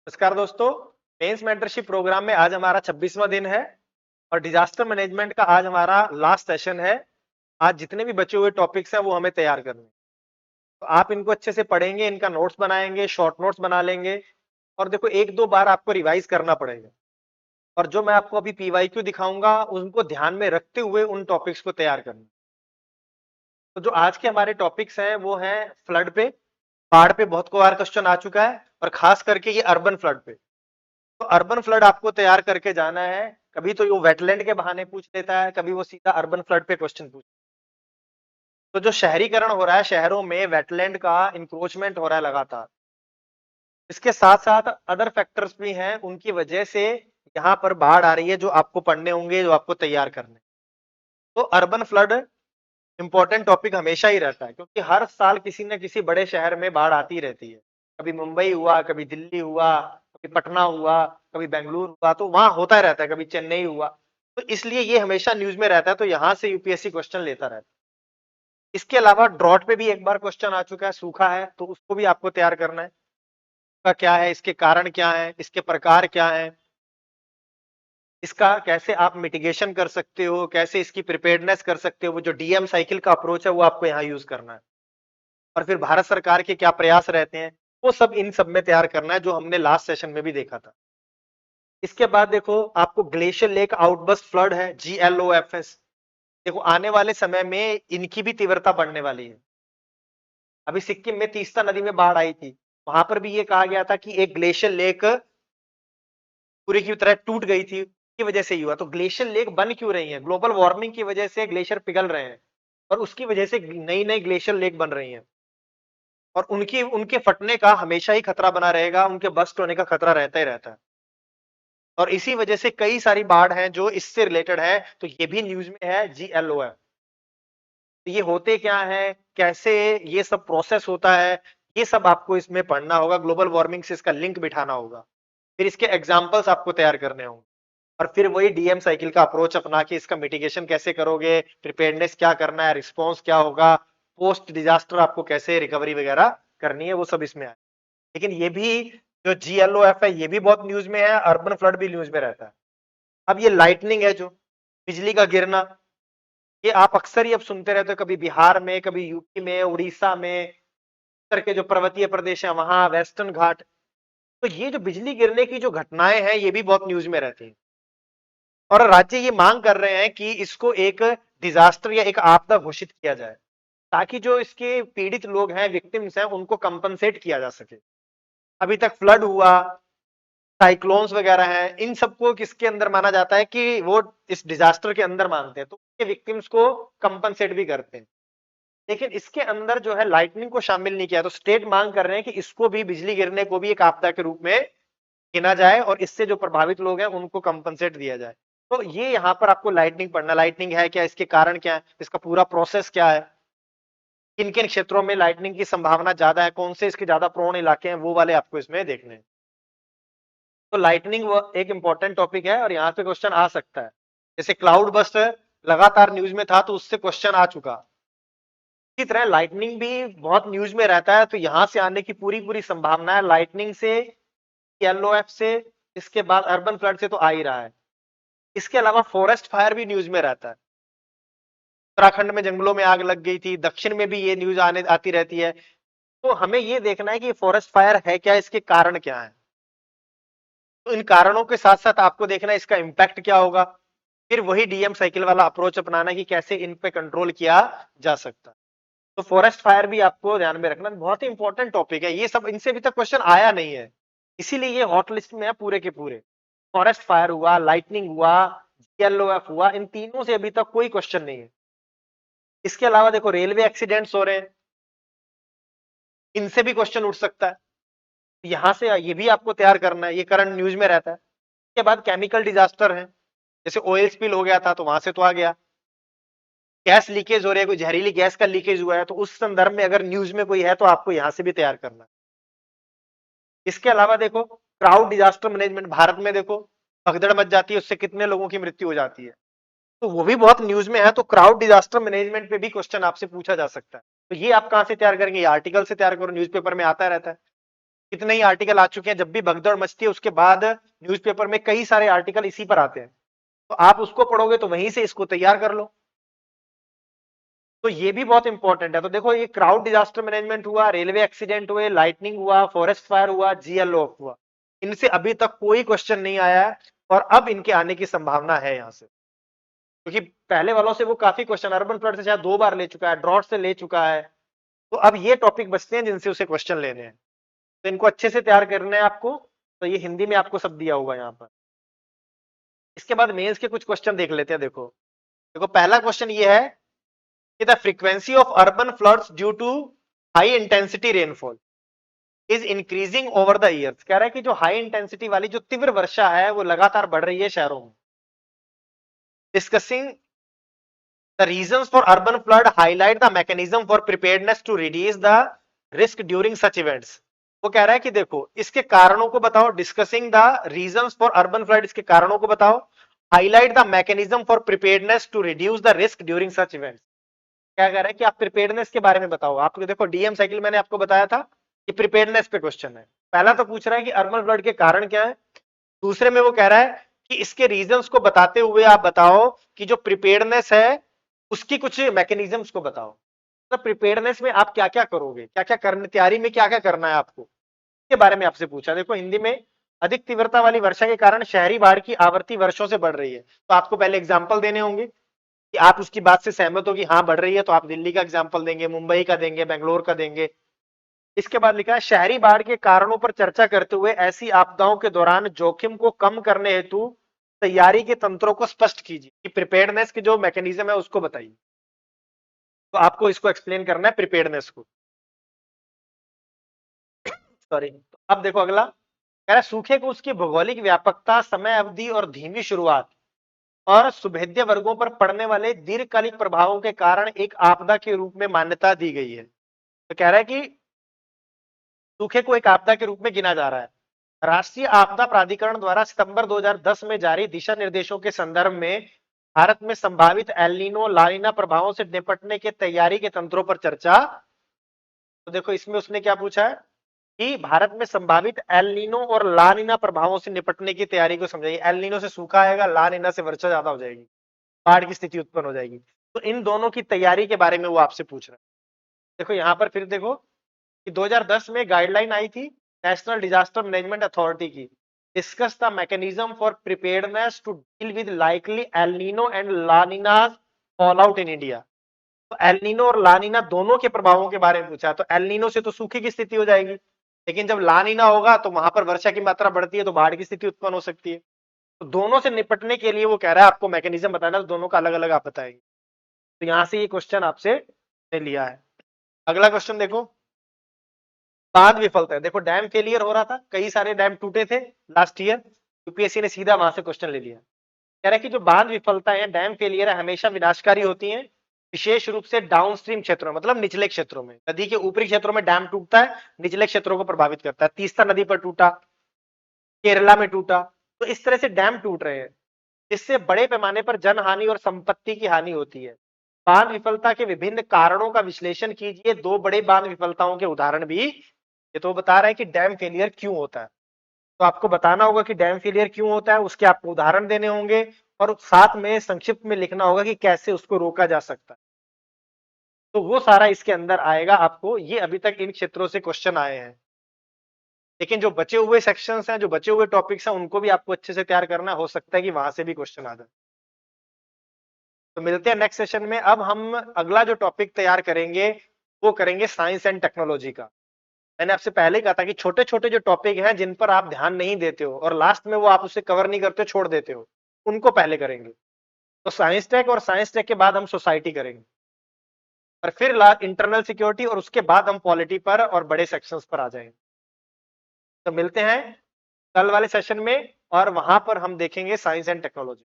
नमस्कार दोस्तों। Mains mentorship programme में आज हमारा 26वां दिन है और डिजास्टर मैनेजमेंट का आज हमारा लास्ट सेशन है। आज जितने भी बचे हुए टॉपिक्स हैं वो हमें तैयार करने हैं। तो आप इनको अच्छे से पढ़ेंगे, इनका नोट्स बनाएंगे, शॉर्ट नोट्स बना लेंगे और देखो एक दो बार आपको रिवाइज करना पड़ेगा। और जो मैं आपको अभी पीवाईक्यू दिखाऊंगा उनको ध्यान में रखते हुए उन टॉपिक्स को तैयार करना। तो जो आज के हमारे टॉपिक्स हैं वो हैं फ्लड पे, बाढ़ पे बहुत बार क्वेश्चन आ चुका है और खास करके ये अर्बन फ्लड पे। तो अर्बन फ्लड आपको तैयार करके जाना है। कभी तो वो वेटलैंड के बहाने पूछ लेता है, कभी वो सीधा अर्बन फ्लड पे क्वेश्चन पूछ। तो जो शहरीकरण हो रहा है, शहरों में वेटलैंड का इंक्रोचमेंट हो रहा है लगातार, इसके साथ साथ अदर फैक्टर्स भी हैं, उनकी वजह से यहाँ पर बाढ़ आ रही है, जो आपको पढ़ने होंगे, जो आपको तैयार करने। तो अर्बन फ्लड इंपॉर्टेंट टॉपिक हमेशा ही रहता है, क्योंकि हर साल किसी न किसी बड़े शहर में बाढ़ आती रहती है। कभी मुंबई हुआ, कभी दिल्ली हुआ, कभी पटना हुआ, कभी बेंगलुरु हुआ, तो वहां होता रहता है, कभी चेन्नई हुआ। तो इसलिए ये हमेशा न्यूज में रहता है, तो यहां से यूपीएससी क्वेश्चन लेता रहता है। इसके अलावा ड्रॉट पे भी एक बार क्वेश्चन आ चुका है, सूखा है, तो उसको भी आपको तैयार करना है। इसका क्या है, इसके कारण क्या है, इसके प्रकार क्या है, इसका कैसे आप मिटिगेशन कर सकते हो, कैसे इसकी प्रिपेयर्डनेस कर सकते हो। वो जो डीएम साइकिल का अप्रोच है वो आपको यहाँ यूज करना है। और फिर भारत सरकार के क्या प्रयास रहते हैं, वो सब इन सब में तैयार करना है, जो हमने लास्ट सेशन में भी देखा था। इसके बाद देखो आपको ग्लेशियर लेक आउटबर्स्ट फ्लड है, GLOFS। देखो आने वाले समय में इनकी भी तीव्रता बढ़ने वाली है। अभी सिक्किम में तीस्ता नदी में बाढ़ आई थी, वहां पर भी ये कहा गया था कि एक ग्लेशियर लेक पूरी की तरह टूट गई थी, की वजह से ही हुआ। तो ग्लेशियर लेक बन क्यों रही है? ग्लोबल वार्मिंग की वजह से ग्लेशियर पिघल रहे हैं और उसकी वजह से नई नई ग्लेशियर लेक बन रही हैं। और उनकी उनके फटने का हमेशा ही खतरा बना रहेगा, उनके बस्ट होने का खतरा रहता ही रहता है। और इसी वजह से कई सारी बाढ़ हैं जो इससे रिलेटेड है, तो ये भी न्यूज में है, GLOF। तो ये होते क्या है, कैसे ये सब प्रोसेस होता है, ये सब आपको इसमें पढ़ना होगा। ग्लोबल वार्मिंग से इसका लिंक बिठाना होगा, फिर इसके एग्जाम्पल्स आपको तैयार करने होंगे। और फिर वही डीएम साइकिल का अप्रोच अपना के इसका मिटिगेशन कैसे करोगे, प्रिपेयरनेस क्या करना है, रिस्पॉन्स क्या होगा, पोस्ट डिजास्टर आपको कैसे रिकवरी वगैरह करनी है, वो सब इसमें आए। लेकिन ये भी जो GLOF है ये भी बहुत न्यूज में है, अर्बन फ्लड भी न्यूज में रहता है। अब ये लाइटनिंग है, जो बिजली का गिरना, ये आप अक्सर ही अब सुनते रहते हो, कभी बिहार में, कभी यूपी में, उड़ीसा में, उत्तर के जो पर्वतीय प्रदेश है वहां, वेस्टर्न घाट। तो ये जो बिजली गिरने की जो घटनाएं हैं ये भी बहुत न्यूज में रहती हैं। और राज्य ये मांग कर रहे हैं कि इसको एक डिजास्टर या एक आपदा घोषित किया जाए, ताकि जो इसके पीड़ित लोग हैं, विक्टिम्स हैं, उनको कंपनसेट किया जा सके। अभी तक फ्लड हुआ, साइक्लोन्स वगैरह हैं, इन सबको किसके अंदर माना जाता है कि वो इस डिजास्टर के अंदर मानते हैं, तो उसके विक्टिम्स को कंपनसेट भी करते हैं। लेकिन इसके अंदर जो है लाइटनिंग को शामिल नहीं किया। तो स्टेट मांग कर रहे हैं कि इसको भी, बिजली गिरने को भी एक आपदा के रूप में गिना जाए और इससे जो प्रभावित लोग हैं उनको कंपनसेट दिया जाए। तो ये यहाँ पर आपको लाइटनिंग पढ़ना, लाइटनिंग है क्या, इसके कारण क्या है, इसका पूरा प्रोसेस क्या है, किन किन क्षेत्रों में लाइटनिंग की संभावना ज्यादा है, कौन से इसके ज्यादा प्रोन इलाके हैं, वो वाले आपको इसमें देखने हैं। तो लाइटनिंग वो एक इंपॉर्टेंट टॉपिक है और यहाँ पे क्वेश्चन आ सकता है। जैसे क्लाउड बस्ट लगातार न्यूज में था, तो उससे क्वेश्चन आ चुका। इसी तरह लाइटनिंग भी बहुत न्यूज में रहता है, तो यहां से आने की पूरी पूरी संभावना है। लाइटनिंग से, LOF से, इसके बाद अर्बन फ्लड से तो आ ही रहा है। इसके अलावा फॉरेस्ट फायर भी न्यूज में रहता है। उत्तराखंड में जंगलों में आग लग गई थी, दक्षिण में भी ये न्यूज आने आती रहती है। तो हमें ये देखना है कि फॉरेस्ट फायर है क्या, इसके कारण क्या है। तो इन कारणों के साथ साथ आपको देखना है इसका इंपैक्ट क्या होगा, फिर वही डीएम साइकिल वाला अप्रोच अपनाना कि कैसे इन पे कंट्रोल किया जा सकता है। तो फॉरेस्ट फायर भी आपको ध्यान में रखना, बहुत ही इंपॉर्टेंट टॉपिक है। ये सब इनसे अभी तक क्वेश्चन आया नहीं है, इसीलिए ये हॉट लिस्ट में है पूरे के पूरे। फॉरेस्ट फायर हुआ, लाइटनिंग हुआ, GLOF हुआ, इन तीनों से अभी तक कोई क्वेश्चन नहीं है। इसके अलावा देखो रेलवे एक्सीडेंट्स हो रहे हैं, इनसे भी क्वेश्चन उठ सकता है। यहां से ये भी आपको तैयार करना है, ये करंट न्यूज में रहता है। इसके बाद केमिकल डिजास्टर है, जैसे ऑयल स्पिल हो गया था तो वहां से तो आ गया। गैस लीकेज हो रही है, कोई जहरीली गैस का लीकेज हुआ है, तो उस संदर्भ में अगर न्यूज में कोई है तो आपको यहां से भी तैयार करना है। इसके अलावा देखो क्राउड डिजास्टर मैनेजमेंट, भारत में देखो भगदड़ मच जाती है, उससे कितने लोगों की मृत्यु हो जाती है, तो वो भी बहुत न्यूज में है। तो क्राउड डिजास्टर मैनेजमेंट पे भी क्वेश्चन आपसे पूछा जा सकता है। तो ये आप कहां से तैयार करेंगे? ये आर्टिकल से तैयार करो, न्यूज़पेपर में आता रहता है। कितने ही आर्टिकल आ चुके हैं, जब भी भगदड़ मचती है उसके बाद न्यूज़पेपर में कई सारे आर्टिकल इसी पर आते हैं, तो आप उसको पढ़ोगे तो वहीं से इसको तैयार कर लो। तो ये भी बहुत इंपॉर्टेंट है। तो देखो ये क्राउड डिजास्टर मैनेजमेंट हुआ, रेलवे एक्सीडेंट हुए, लाइटनिंग हुआ, फॉरेस्ट फायर हुआ, जीएलओ हुआ, इनसे अभी तक कोई क्वेश्चन नहीं आया है और अब इनके आने की संभावना है यहाँ से, क्योंकि पहले वालों से वो काफी क्वेश्चन अर्बन फ्लड से शायद 2 बार ले चुका है, ड्रॉट से ले चुका है, तो अब ये टॉपिक बचते हैं जिनसे उसे क्वेश्चन लेने हैं, तो इनको अच्छे से तैयार करना है आपको। तो ये हिंदी में आपको सब दिया होगा यहाँ पर। इसके बाद मेंस के कुछ क्वेश्चन देख लेते हैं। देखो देखो पहला क्वेश्चन ये है कि the frequency of urban floods due to high intensity rainfall is increasing over the years. कह रहा है कि जो हाई इंटेंसिटी वाली जो तीव्र वर्षा है वो लगातार बढ़ रही है शहरों में। Discussing the reasons for urban flood highlight the mechanism for preparedness to reduce the risk during such events. वो कह रहा है कि देखो इसके कारणों को बताओ, discussing the reasons for urban flood, इसके कारणों को बताओ, highlight the mechanism for preparedness to reduce the risk during such events. क्या कह रहा है कि आप प्रिपेयर्डनेस के बारे में बताओ। आपको देखो डीएम साइकिल मैंने आपको बताया था कि प्रिपेयर्डनेस पे क्वेश्चन है। पहला तो पूछ रहा है कि अर्बन फ्लड के कारण क्या है, दूसरे में वो कह रहा है कि इसके रीजंस को बताते हुए आप बताओ कि जो प्रिपेयर्डनेस है उसकी कुछ मैकेनिज्म्स को बताओ। तो प्रिपेयर्डनेस में आप क्या क्या करोगे, क्या क्या करने, तैयारी में क्या क्या करना है आपको, के बारे में आपसे पूछा। देखो हिंदी में अधिक तीव्रता वाली वर्षा के कारण शहरी बाढ़ की आवृत्ति वर्षों से बढ़ रही है, तो आपको पहले एग्जाम्पल देने होंगे कि आप उसकी बात से सहमत हो कि हाँ बढ़ रही है, तो आप दिल्ली का एग्जाम्पल देंगे, मुंबई का देंगे, बेंगलोर का देंगे। इसके बाद लिखा है शहरी बाढ़ के कारणों पर चर्चा करते हुए ऐसी आपदाओं के दौरान जोखिम को कम करने हेतु तैयारी के तंत्रों को स्पष्ट कीजिए, कि प्रिपेयर्डनेस की जो मैकेनिज्म है उसको बताइए। तो आपको इसको एक्सप्लेन करना है प्रिपेयर्डनेस को। सॉरी, तो अब देखो अगला कह रहा है सूखे को उसकी भौगोलिक व्यापकता, समय अवधि और धीमी शुरुआत और सुभेद्य वर्गों पर पड़ने वाले दीर्घकालिक प्रभावों के कारण एक आपदा के रूप में मान्यता दी गई है। तो कह रहा है कि सूखे को एक आपदा के रूप में गिना जा रहा है। राष्ट्रीय आपदा प्राधिकरण द्वारा सितंबर 2010 में जारी दिशा निर्देशों के संदर्भ में भारत में संभावित एल नीनो लानिना प्रभावों से निपटने के तैयारी के तंत्रों पर चर्चा। तो देखो इसमें उसने क्या पूछा है कि भारत में संभावित एल नीनो और लानिना प्रभावों से निपटने की तैयारी को समझाइए। एल नीनो से सूखा आएगा, लानिना से वर्षा ज्यादा हो जाएगी, बाढ़ की स्थिति उत्पन्न हो जाएगी, तो इन दोनों की तैयारी के बारे में वो आपसे पूछ रहा है। देखो यहाँ पर फिर देखो कि 2010 में गाइडलाइन आई थी नेशनल डिजास्टर मैनेजमेंट अथॉरिटी की, discuss the mechanism for preparedness to deal with likely El Nino and La Nina fall out in India. तो एल नीनो और लानिना दोनों के प्रभावों के बारे में पूछा। तो एल नीनो से तो सूखे की स्थिति हो जाएगी, लेकिन जब लानिना होगा तो वहां पर वर्षा की मात्रा बढ़ती है, तो बाढ़ की स्थिति उत्पन्न हो सकती है। तो दोनों से निपटने के लिए वो कह रहा है आपको मैकेनिज्म बताना, तो दोनों का अलग अलग आप बताएंगे। तो यहां से ये क्वेश्चन आपसे लिया है। अगला क्वेश्चन देखो, बांध विफलता है। देखो डैम फेलियर हो रहा था, कई सारे डैम टूटे थे लास्ट ईयर, यूपीएससी ने सीधा वहां से क्वेश्चन ले लिया। कह रहा है कि जो बांध विफलता है, डैम फेलियर है, हमेशा विनाशकारी होती हैं, विशेष रूप से डाउनस्ट्रीम क्षेत्रों में, मतलब निचले क्षेत्रों में। नदी के ऊपरी क्षेत्रों में डैम टूटता है, निचले क्षेत्रों को प्रभावित करता है। तीस्ता नदी पर टूटा, केरला में टूटा, तो इस तरह से डैम टूट रहे हैं, जिससे बड़े पैमाने पर जनहानि और संपत्ति की हानि होती है। बांध विफलता के विभिन्न कारणों का विश्लेषण कीजिए। 2 बड़े बांध विफलताओं के उदाहरण भी ये तो बता रहा है कि डैम फेलियर क्यों होता है, तो आपको बताना होगा कि डैम फेलियर क्यों होता है, उसके आपको उदाहरण देने होंगे और साथ में संक्षिप्त में लिखना होगा कि कैसे उसको रोका जा सकता है। तो वो सारा इसके अंदर आएगा आपको। ये अभी तक इन क्षेत्रों से क्वेश्चन आए हैं, लेकिन जो बचे हुए सेक्शंस हैं, जो बचे हुए टॉपिक्स हैं, उनको भी आपको अच्छे से तैयार करना, हो सकता है कि वहां से भी क्वेश्चन आ जाए। तो मिलते हैं नेक्स्ट सेशन में। अब हम अगला जो टॉपिक तैयार करेंगे वो करेंगे साइंस एंड टेक्नोलॉजी का। मैंने आपसे पहले ही कहा था कि छोटे छोटे जो टॉपिक हैं जिन पर आप ध्यान नहीं देते हो और लास्ट में वो आप उसे कवर नहीं करते हो, छोड़ देते हो, उनको पहले करेंगे। तो साइंस टेक और साइंस टेक के बाद हम सोसाइटी करेंगे, और फिर इंटरनल सिक्योरिटी, और उसके बाद हम पॉलिटी पर और बड़े सेक्शंस पर आ जाएंगे। तो मिलते हैं कल वाले सेशन में, और वहां पर हम देखेंगे साइंस एंड टेक्नोलॉजी।